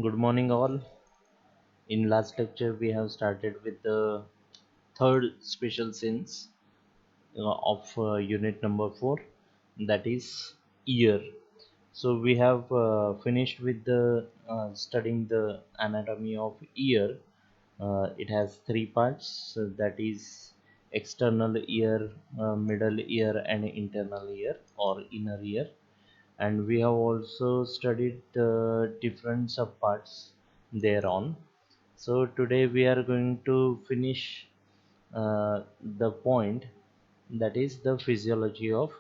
Good morning, all. In last lecture, we have started with the third special sense of unit number 4, that is ear. So we have finished with the studying the anatomy of ear. It has three parts, so that is external ear, middle ear, and internal ear or inner ear. And we have also studied the different subparts thereon. So today we are going to finish the point, that is the physiology of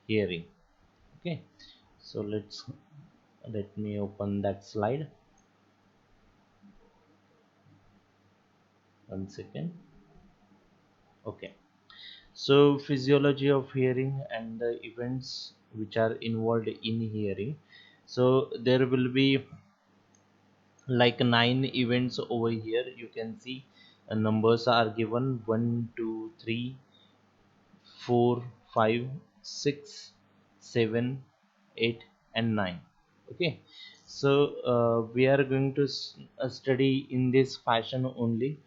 hearing. Okay, so let me open that slide. One second. Okay, so physiology of hearing and the events which are involved in hearing. So there will be like 9 events over here. You can see numbers are given: 1, 2, 3, 4, 5, 6, 7, 8, and 9. Okay, so we are going to study in this fashion only.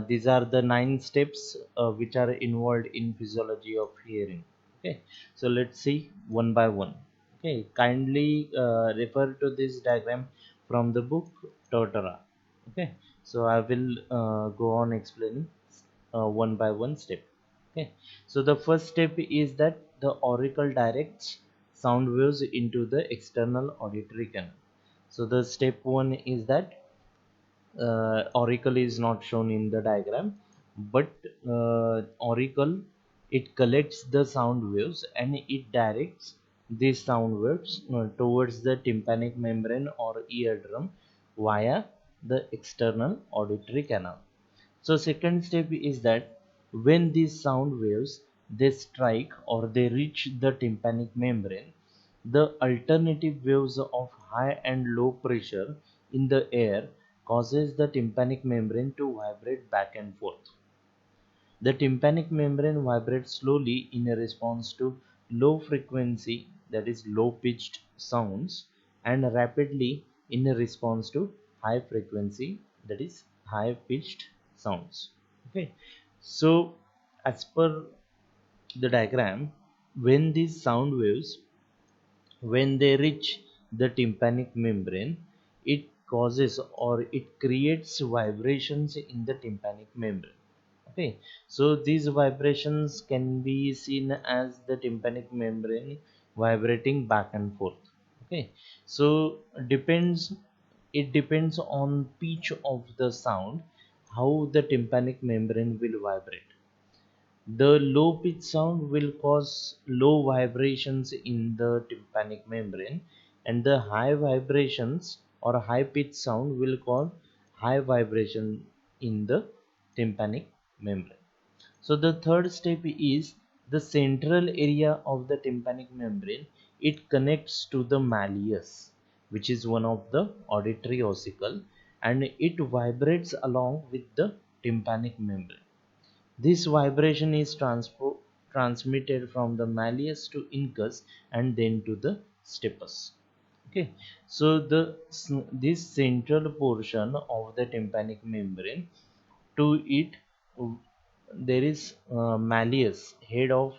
These are the 9 steps which are involved in physiology of hearing. Okay, so let's see one by one. Okay, kindly refer to this diagram from the book Tortora. Okay, so I will go on explaining one by one step. Okay, so the first step is that the auricle directs sound waves into the external auditory canal. So the step one is that auricle is not shown in the diagram, but auricle, it collects the sound waves and it directs these sound waves towards the tympanic membrane or eardrum via the external auditory canal. So second step is that when these sound waves, they strike or they reach the tympanic membrane, the alternative waves of high and low pressure in the air causes the tympanic membrane to vibrate back and forth. The tympanic membrane vibrates slowly in a response to low frequency, that is low pitched sounds, and rapidly in a response to high frequency, that is high pitched sounds. Okay, so as per the diagram, when these sound waves, when they reach the tympanic membrane, it causes or it creates vibrations in the tympanic membrane. Okay, so these vibrations can be seen as the tympanic membrane vibrating back and forth. Okay, so depends it depends on pitch of the sound how the tympanic membrane will vibrate. The low pitch sound will cause low vibrations in the tympanic membrane, and the high vibrations or high pitch sound will cause high vibration in the tympanic membrane. So the third step is the central area of the tympanic membrane. It connects to the malleus, which is one of the auditory ossicle, and it vibrates along with the tympanic membrane. This vibration is transmitted from the malleus to incus and then to the stapes. Okay, so this central portion of the tympanic membrane, to it there is malleus, head of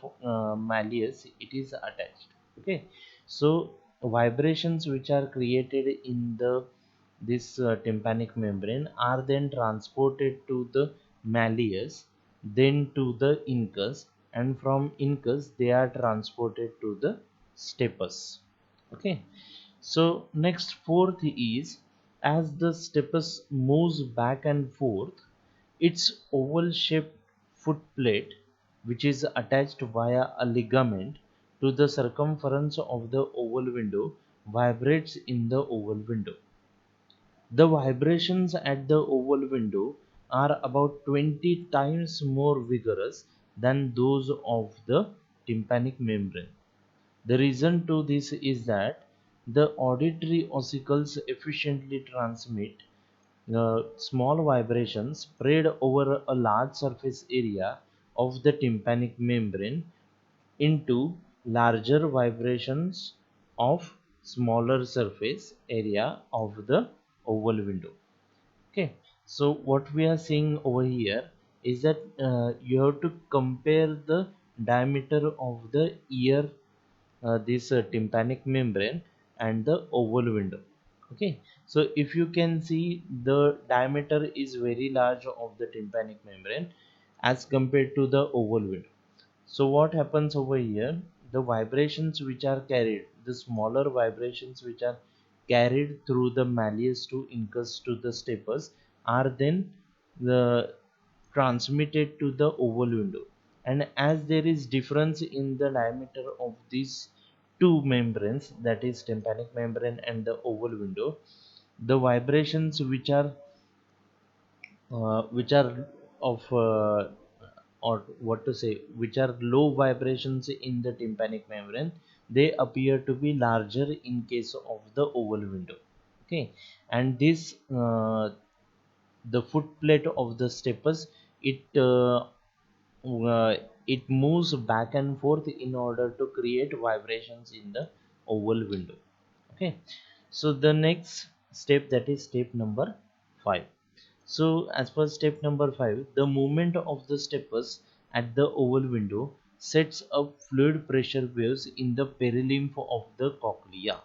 malleus, it is attached. Okay, so vibrations which are created in the this tympanic membrane are then transported to the malleus, then to the incus, and from incus they are transported to the stapes. Okay, so next fourth is, as the stapes moves back and forth, its oval shaped foot plate, which is attached via a ligament to the circumference of the oval window, vibrates in the oval window. The vibrations at the oval window are about 20 times more vigorous than those of the tympanic membrane. The reason to this is that the auditory ossicles efficiently transmit small vibrations spread over a large surface area of the tympanic membrane into larger vibrations of smaller surface area of the oval window. Okay, so what we are seeing over here is that you have to compare the diameter of the ear, this tympanic membrane, and the oval window. Okay, so if you can see, the diameter is very large of the tympanic membrane as compared to the oval window. So what happens over here, the vibrations which are carried, the smaller vibrations which are carried through the malleus to incus to the stapes are then the transmitted to the oval window. And as there is difference in the diameter of these two membranes, that is tympanic membrane and the oval window, the vibrations which are of or what to say, which are low vibrations in the tympanic membrane, they appear to be larger in case of the oval window. Okay, and this the foot plate of the stapes, it uh, it moves back and forth in order to create vibrations in the oval window. Okay, so the next step, that is step number 5. So as per step number 5, the movement of the steppers at the oval window sets up fluid pressure waves in the perilymph of the cochlea.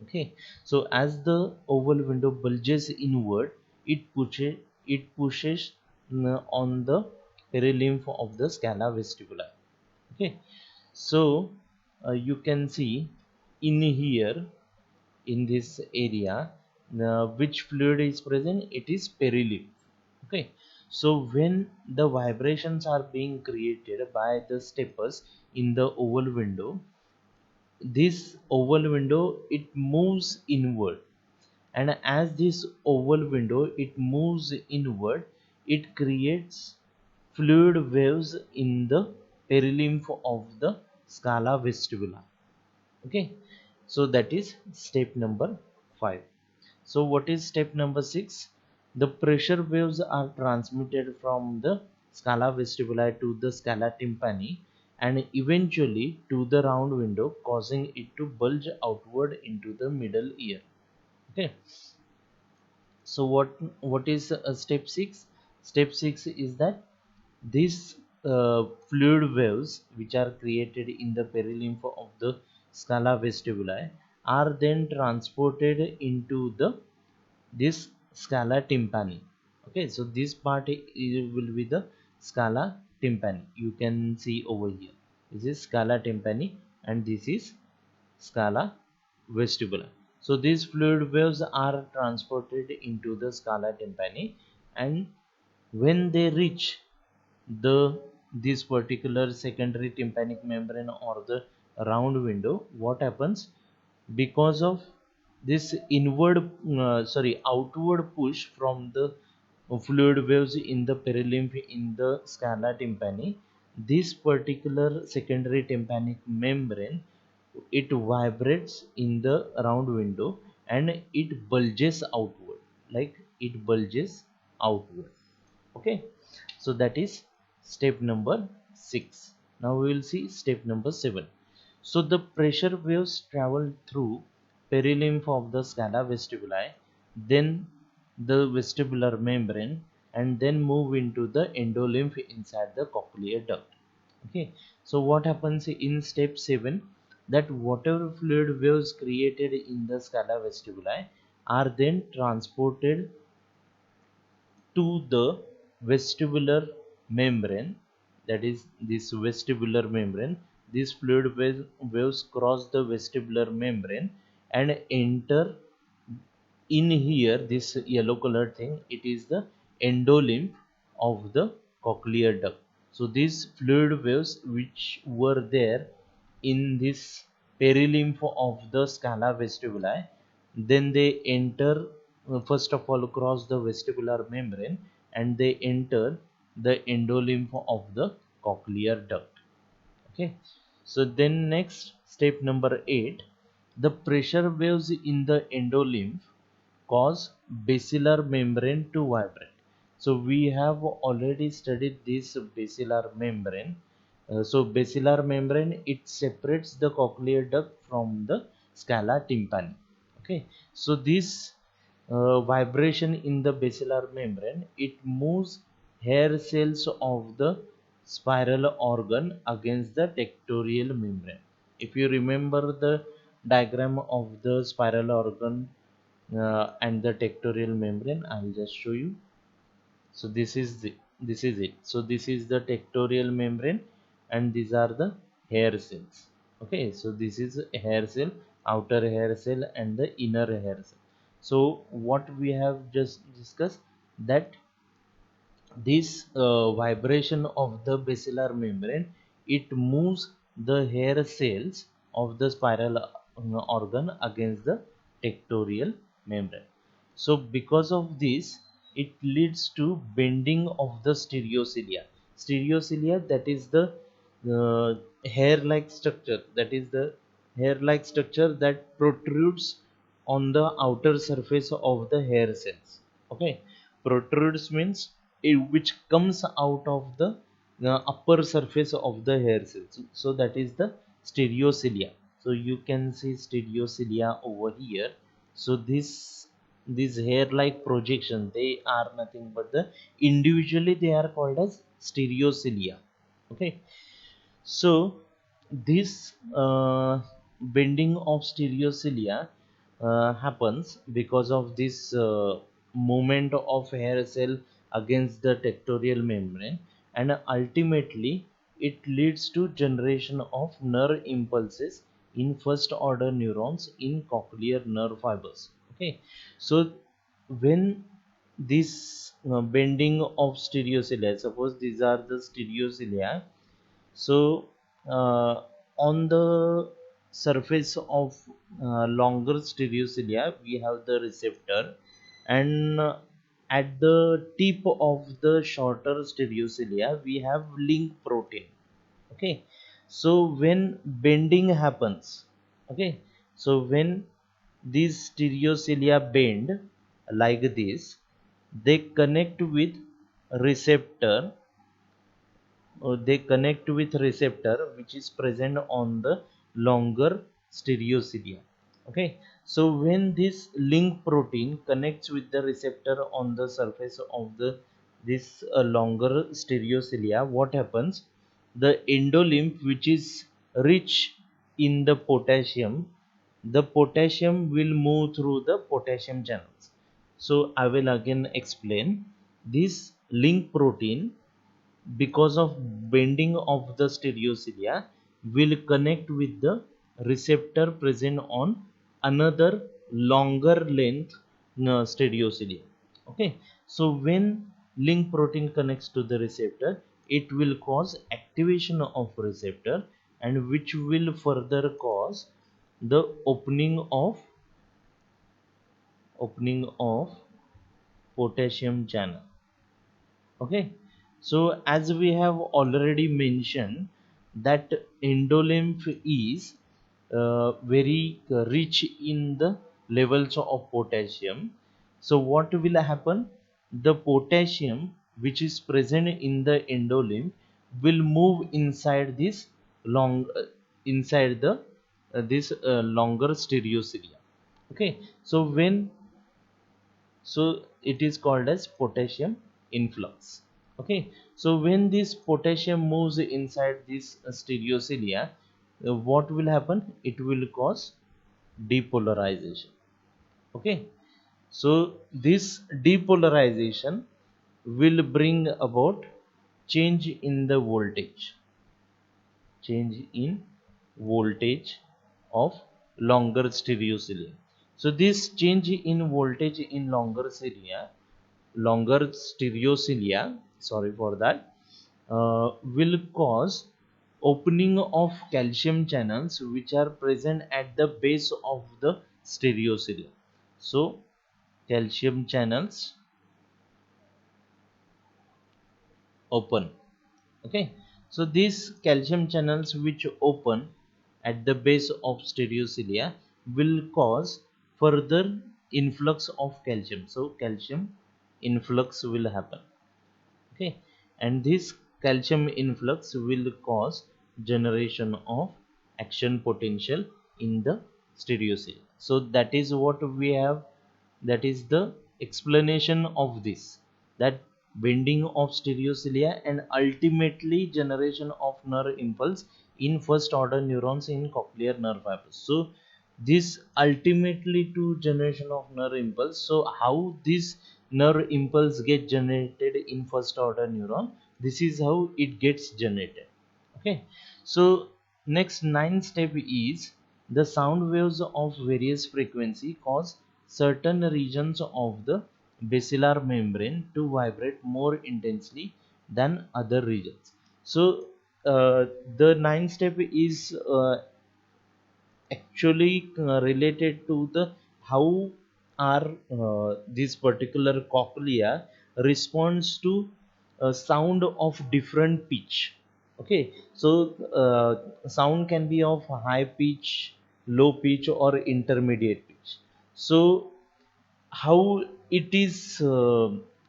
Okay, so as the oval window bulges inward, it pushes on the perilymph of the scala vestibuli. Okay, so you can see in here, in this area, which fluid is present, it is perilymph. Okay, so when the vibrations are being created by the steppers in the oval window, this oval window, it moves inward, and as this oval window it moves inward, it creates fluid waves in the perilymph of the scala vestibula. Okay, so that is step number 5. So what is step number 6? The pressure waves are transmitted from the scala vestibuli to the scala tympani and eventually to the round window, causing it to bulge outward into the middle ear. Okay, so what is step 6? Step 6 is that these fluid waves which are created in the perilymph of the scala vestibuli are then transported into the this scala tympani. Okay, so this part will be the scala tympani. You can see over here, this is scala tympani and this is scala vestibula. So these fluid waves are transported into the scala tympani, and when they reach the this particular secondary tympanic membrane or the round window, what happens, because of this outward push from the fluid waves in the perilymph in the scala tympani, this particular secondary tympanic membrane, it vibrates in the round window and it bulges outward, like it bulges outward. Okay, so that is step number 6. Now we will see step number 7. So the pressure waves travel through perilymph of the scala vestibuli, then the vestibular membrane, and then move into the endolymph inside the cochlear duct. Okay, so what happens in step 7, that whatever fluid waves created in the scala vestibuli are then transported to the vestibular membrane, that is this vestibular membrane. These fluid waves cross the vestibular membrane and enter in here, this yellow colored thing, it is the endolymph of the cochlear duct. So these fluid waves which were there in this perilymph of the scala vestibuli, then they enter, first of all cross the vestibular membrane and they enter the endolymph of the cochlear duct. Okay, so then next step number 8, the pressure waves in the endolymph cause basilar membrane to vibrate. So we have already studied this basilar membrane. So basilar membrane, it separates the cochlear duct from the scala tympani. Okay, so this vibration in the basilar membrane, it moves hair cells of the spiral organ against the tectorial membrane. If you remember the diagram of the spiral organ and the tectorial membrane, I'll just show you. So this is it. So this is the tectorial membrane and these are the hair cells. Okay, so this is hair cell, outer hair cell and the inner hair cell. So what we have just discussed, that this vibration of the basilar membrane, it moves the hair cells of the spiral organ against the tectorial membrane. So because of this, it leads to bending of the stereocilia. Stereocilia, that is the uh, hair like structure, that is the hair like structure that protrudes on the outer surface of the hair cells. Okay, protrudes means which comes out of the upper surface of the hair cells. So that is the stereocilia. So you can see stereocilia over here. So this hair like projection, they are nothing but the individually they are called as stereocilia. Okay, so this bending of stereocilia happens because of this movement of hair cell against the tectorial membrane, and ultimately it leads to generation of nerve impulses in first order neurons in cochlear nerve fibers. Okay, so when this bending of stereocilia, suppose these are the stereocilia, so on the surface of longer stereocilia, we have the receptor, and at the tip of the shorter stereocilia, we have link protein. Okay, so when bending happens, okay, so when these stereocilia bend like this, they connect with receptor, they connect with receptor which is present on the longer stereocilia. Okay, so when this link protein connects with the receptor on the surface of the this longer stereocilia, what happens, the endolymph which is rich in the potassium, the potassium will move through the potassium channels. So I will again explain. This link protein, because of bending of the stereocilia, will connect with the receptor present on another longer length stereocilia. Okay, so when link protein connects to the receptor, it will cause activation of receptor, and which will further cause the opening of potassium channel. Okay, so as we have already mentioned that endolymph is very rich in the levels of potassium. So what will happen, the potassium which is present in the endolymph will move inside this long inside the this longer stereocilia. Okay, so when, so it is called as potassium influx. Okay, so when this potassium moves inside this stereocilia, what will happen, it will cause depolarization. Okay, so this depolarization will bring about change in the voltage, change in voltage of longer stereocilia. So this change in voltage in longer stereocilia, sorry for that, will cause opening of calcium channels which are present at the base of the stereocilia. So calcium channels open. Okay, so these calcium channels which open at the base of stereocilia will cause further influx of calcium. So calcium influx will happen. Okay, and this calcium influx will cause generation of action potential in the stereocilia. So that is what we have that is the explanation of this, that bending of stereocilia and ultimately generation of nerve impulse in first order neurons in cochlear nerve fibers. So this ultimately to generation of nerve impulse. So how this nerve impulse get generated in first order neuron, this is how it gets generated. Okay, so next nine step is the sound waves of various frequency cause certain regions of the basilar membrane to vibrate more intensely than other regions. So the nine step is actually related to the how our this particular cochlea responds to sound of different pitch. Okay, so sound can be of high pitch, low pitch or intermediate pitch. So how it is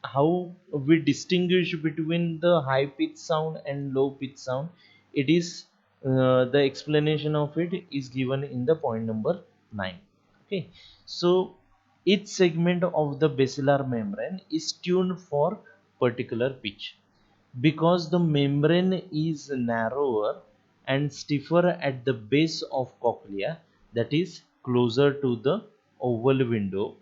how we distinguish between the high pitch sound and low pitch sound, it is the explanation of it is given in the point number 9. Okay, so each segment of the basilar membrane is tuned for particular pitch. Because the membrane is narrower and stiffer at the base of cochlea, that is closer to the oval window,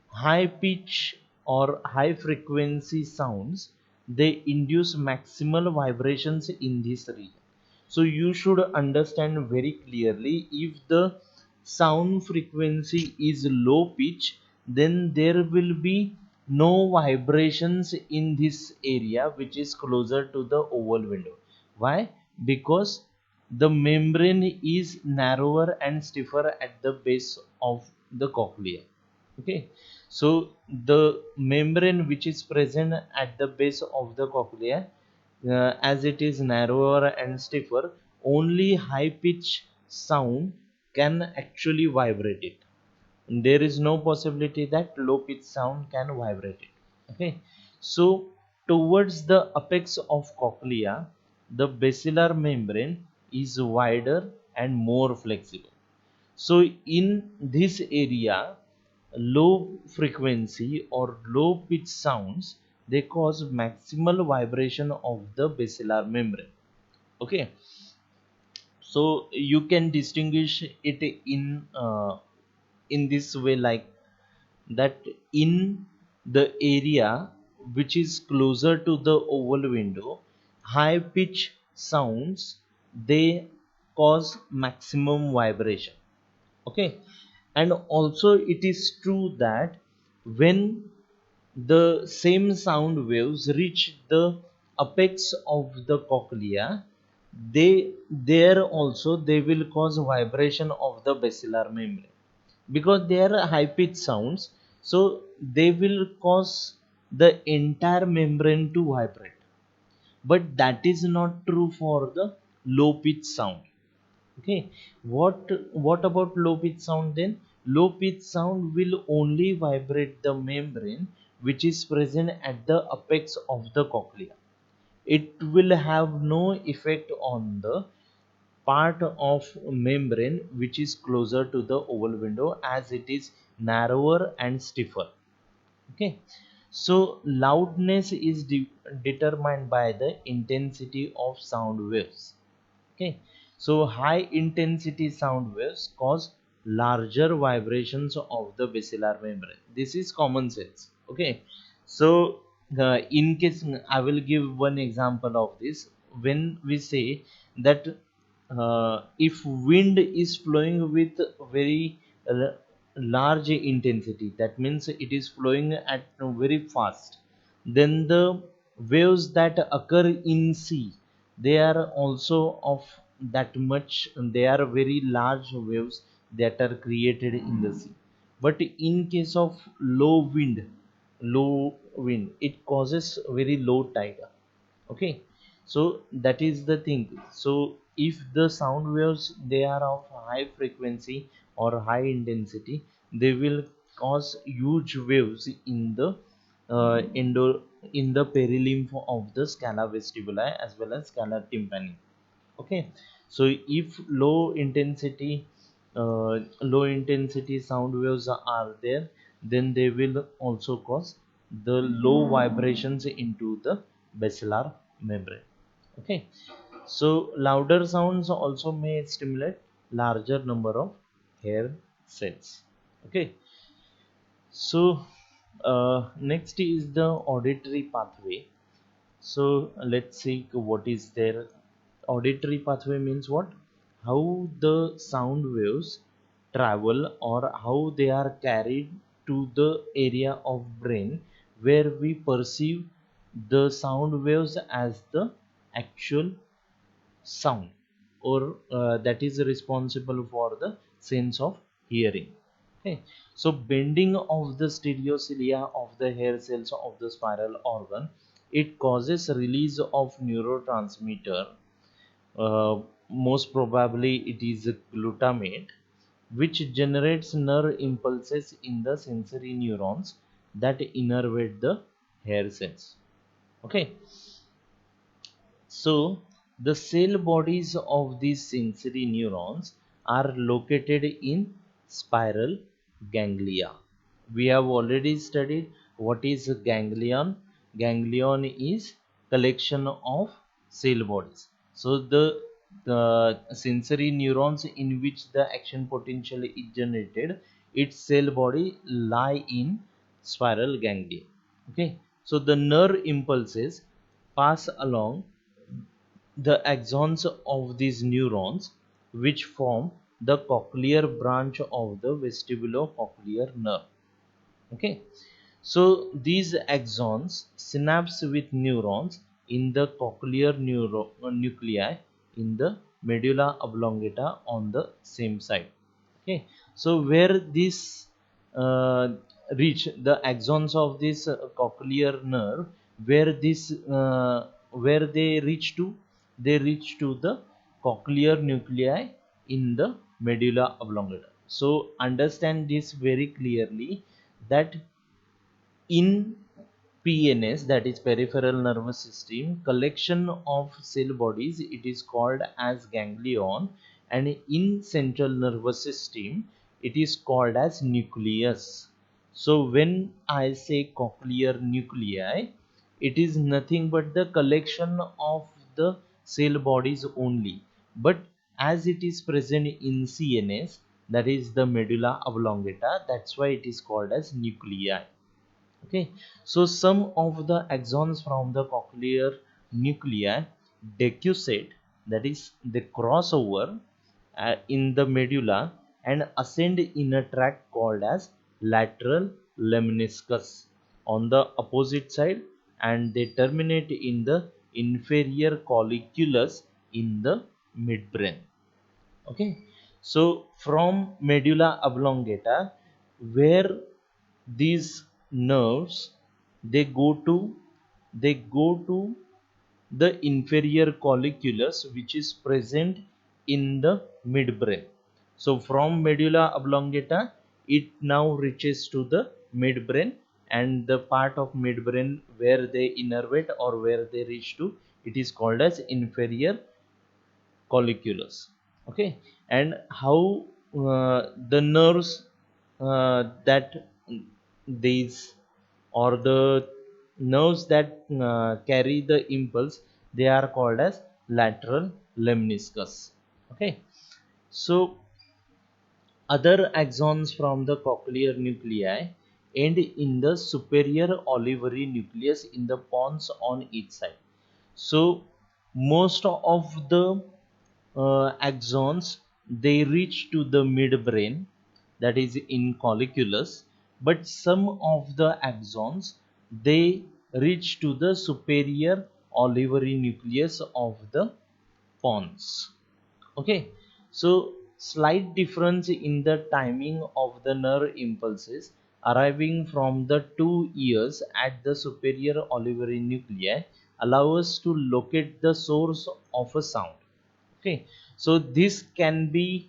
high pitch or high frequency sounds, they induce maximal vibrations in this region. So you should understand very clearly, if the sound frequency is low pitch, then there will be no vibrations in this area which is closer to the oval window. Why? Because the membrane is narrower and stiffer at the base of the cochlea. Okay, so the membrane which is present at the base of the cochlea, as it is narrower and stiffer, only high pitch sound can actually vibrate it. There is no possibility that low pitch sound can vibrate it. Okay, so towards the apex of cochlea, the basilar membrane is wider and more flexible. So in this area, low frequency or low pitch sounds, they cause maximal vibration of the basilar membrane. Okay, so you can distinguish it in this way, like that in the area which is closer to the oval window, high pitch sounds, they cause maximum vibration. Okay, and also it is true that when the same sound waves reach the apex of the cochlea, they there also they will cause vibration of the basilar membrane, because they are high pitched sounds. So they will cause the entire membrane to vibrate, but that is not true for the low pitch sound. Okay, what about low pitch sound then? Low pitch sound will only vibrate the membrane which is present at the apex of the cochlea. It will have no effect on the part of membrane which is closer to the oval window, as it is narrower and stiffer. Okay, so loudness is determined by the intensity of sound waves. Okay, so high intensity sound waves cause larger vibrations of the basilar membrane. This is common sense. Okay, so in case I will give one example of this. When we say that if wind is flowing with very large intensity, that means it is flowing at very fast, then the waves that occur in sea, they are also of that much, they are very large waves that are created in the sea. But in case of low wind, it causes very low tide. Okay, so that is the thing. So if the sound waves they are of high frequency or high intensity, they will cause huge waves in the endo in the perilymph of the scala vestibuli as well as scala tympani. Okay, so if low intensity sound waves are there, then they will also cause the low vibrations into the basilar membrane. Okay, so louder sounds also may stimulate larger number of hair cells. Okay, so next is the auditory pathway. So let's see what is there. Auditory pathway means what? How the sound waves travel or how they are carried to the area of brain where we perceive the sound waves as the actual sound, or that is responsible for the sense of hearing. Okay, so bending of the stereocilia of the hair cells of the spiral organ, it causes release of neurotransmitter. Most probably it is glutamate, which generates nerve impulses in the sensory neurons that innervate the hair cells. Okay, so the cell bodies of these sensory neurons are located in spiral ganglia. We have already studied what is a ganglion. Ganglion is collection of cell bodies. So the sensory neurons in which the action potential is generated, its cell body lie in spiral ganglia. Okay, so the nerve impulses pass along the axons of these neurons, which form the cochlear branch of the vestibulocochlear nerve. Okay, so these axons synapse with neurons in the cochlear nuclei in the medulla oblongata on the same side. Okay, so where this uh, reach the axons of this cochlear nerve, where this where they reach to the cochlear nuclei in the medulla oblongata. So understand this very clearly, that in PNS, that is peripheral nervous system, collection of cell bodies, it is called as ganglion, and in central nervous system it is called as nucleus. So when I say cochlear nuclei, it is nothing but the collection of the cell bodies only, but as it is present in CNS, that is the medulla oblongata, that's why it is called as nuclei. Okay, so some of the axons from the cochlear nuclei decussate, that is they cross over in the medulla and ascend in a tract called as lateral lemniscus on the opposite side, and they terminate in the inferior colliculus in the midbrain. Okay, so from medulla oblongata, where these nerves they go to they go to the inferior colliculus, which is present in the midbrain. So from medulla oblongata it now reaches to the midbrain, and the part of midbrain where they innervate or where they reach to, it is called as inferior colliculus. Okay, and how the nerves that these or the nerves that carry the impulse, they are called as lateral lemniscus. Okay, so other axons from the cochlear nuclei end in the superior olivary nucleus in the pons on each side. So most of the axons they reach to the midbrain, that is in colliculus, but some of the axons they reach to the superior olivary nucleus of the pons. Okay, so slight difference in the timing of the nerve impulses arriving from the two ears at the superior olivary nuclei allow us to locate the source of a sound. Okay, so this can be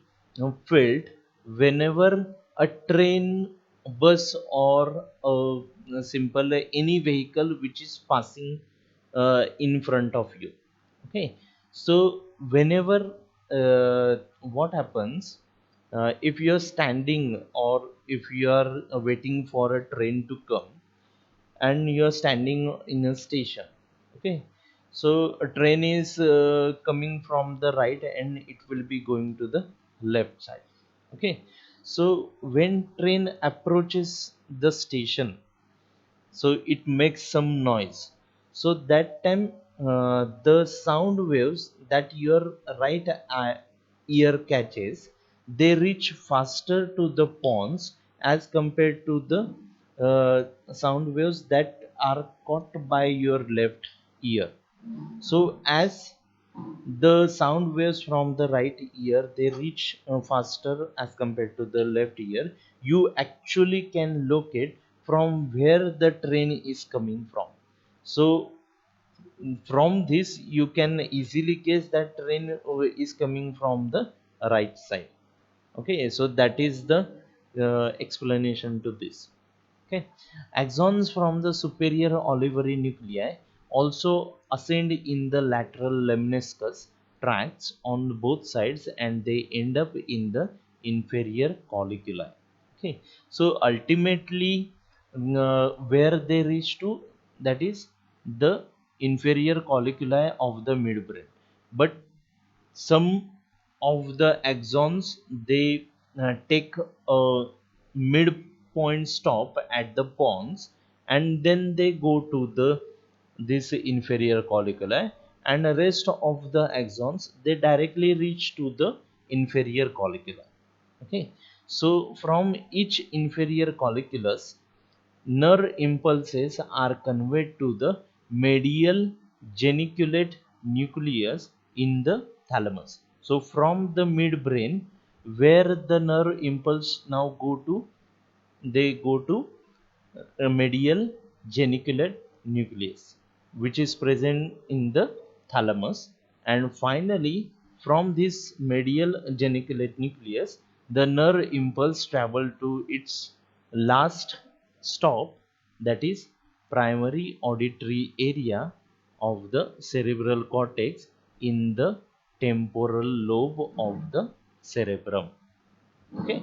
felt whenever a train, bus, or a simple any vehicle which is passing in front of you. Okay, so whenever what happens, if you're standing or if you are waiting for a train to come and you're standing in a station, okay, so a train is coming from the right and it will be going to the left side, okay. So when train approaches the station, so it makes some noise. So that time the sound waves that your right ear catches, they reach faster to the pons as compared to the sound waves that are caught by your left ear. So as the sound waves from the right ear, they reach faster as compared to the left ear, you actually can locate from where the train is coming from. So from this you can easily guess that train is coming from the right side, okay. So that is the explanation to this, okay. Axons from the superior olivary nuclei also ascend in the lateral lemniscus tracts on both sides and they end up in the inferior colliculi, okay. So ultimately where they reach to, that is the inferior colliculi of the midbrain. But some of the axons, they take a midpoint stop at the pons and then they go to the this inferior colliculi, and the rest of the axons they directly reach to the inferior colliculi, okay. So from each inferior colliculus, nerve impulses are conveyed to the medial geniculate nucleus in the thalamus. So from the midbrain, where the nerve impulse now go to, they go to medial geniculate nucleus, which is present in the thalamus. And finally from this medial geniculate nucleus, the nerve impulse travel to its last stop, that is primary auditory area of the cerebral cortex in the temporal lobe of the cerebrum, okay.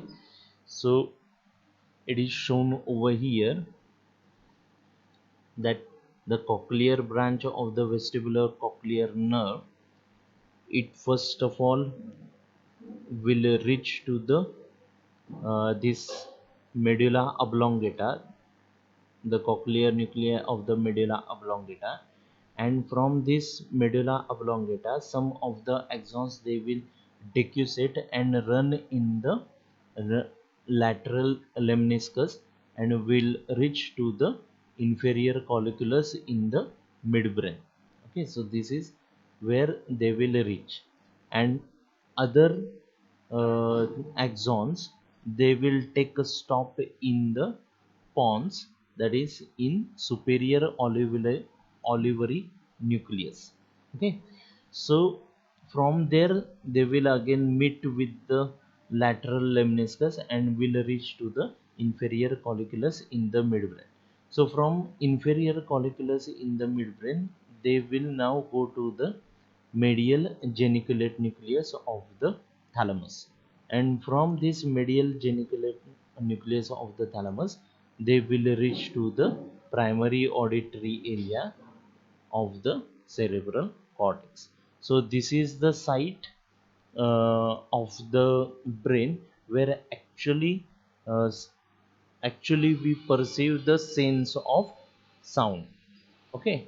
So it is shown over here that the cochlear branch of the vestibular cochlear nerve, it first of all will reach to the this medulla oblongata, the cochlear nuclei of the medulla oblongata. And from this medulla oblongata, some of the axons they will decussate and run in the lateral lemniscus and will reach to the inferior colliculus in the midbrain, okay. So this is where they will reach. And other axons, they will take a stop in the pons, that is in superior olivary nucleus, okay. So from there they will again meet with the lateral lemniscus and will reach to the inferior colliculus in the midbrain. So from inferior colliculus in the midbrain, they will now go to the medial geniculate nucleus of the thalamus. And from this medial geniculate nucleus of the thalamus, they will reach to the primary auditory area of the cerebral cortex. So this is the site of the brain where uh, actually we perceive the sense of sound, okay.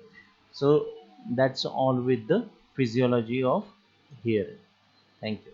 So that's all with the physiology of hearing. Thank you.